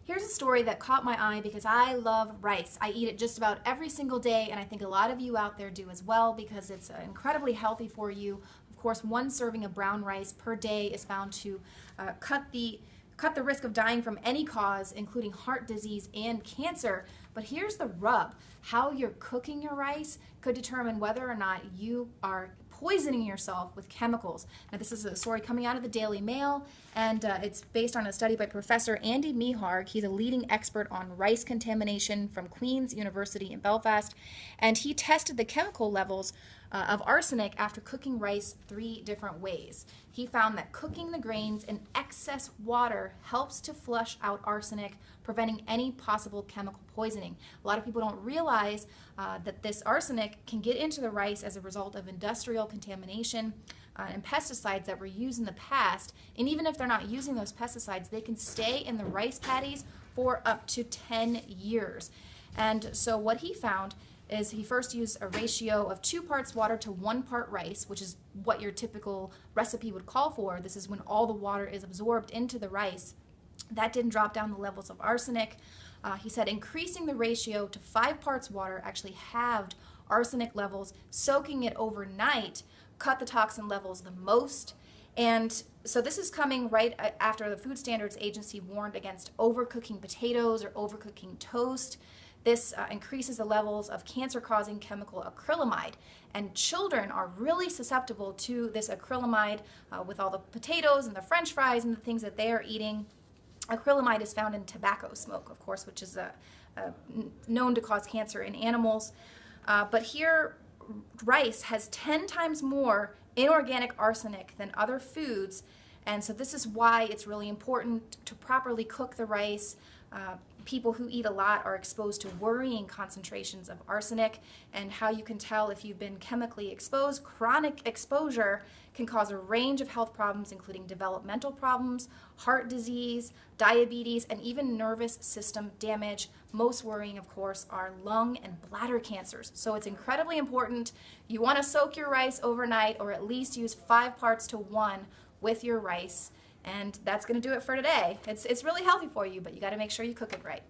Here's a story that caught my eye because I love rice. I eat it just about every single day, and I think a lot of you out there do as well because it's incredibly healthy for you. Of course, one serving of brown rice per day is found to cut the risk of dying from any cause, including heart disease and cancer. But here's the rub. How you're cooking your rice could determine whether or not you are poisoning yourself with chemicals. Now, this is a story coming out of the Daily Mail, and it's based on a study by Professor Andy Meharg. He's a leading expert on rice contamination from Queen's University in Belfast, and he tested the chemical levels of arsenic after cooking rice 3 different ways. He found that cooking the grains in excess water helps to flush out arsenic, preventing any possible chemical poisoning. A lot of people don't realize that this arsenic can get into the rice as a result of industrial contamination and pesticides that were used in the past. And even if they're not using those pesticides, they can stay in the rice paddies for up to 10 years. And so what he found is he first used a ratio of 2 parts water to 1 part rice, which is what your typical recipe would call for. This is when all the water is absorbed into the rice. That didn't drop down the levels of arsenic. He said increasing the ratio to 5 parts water actually halved arsenic levels. Soaking it overnight cut the toxin levels the most. And so this is coming right after the Food Standards Agency warned against overcooking potatoes or overcooking toast. This increases the levels of cancer-causing chemical acrylamide, and children are really susceptible to this acrylamide with all the potatoes and the French fries and the things that they are eating. Acrylamide is found in tobacco smoke, of course, which is known to cause cancer in animals. But here, rice has 10 times more inorganic arsenic than other foods, and so this is why it's really important to properly cook the rice. People who eat a lot are exposed to worrying concentrations of arsenic, and how you can tell if you've been chemically exposed. Chronic exposure can cause a range of health problems, including developmental problems, heart disease, diabetes, and even nervous system damage. Most worrying, of course, are lung and bladder cancers. So it's incredibly important. You want to soak your rice overnight, or at least use 5 parts to 1 with your rice. And that's going to do it for today. It's really healthy for you, but you got to make sure you cook it right.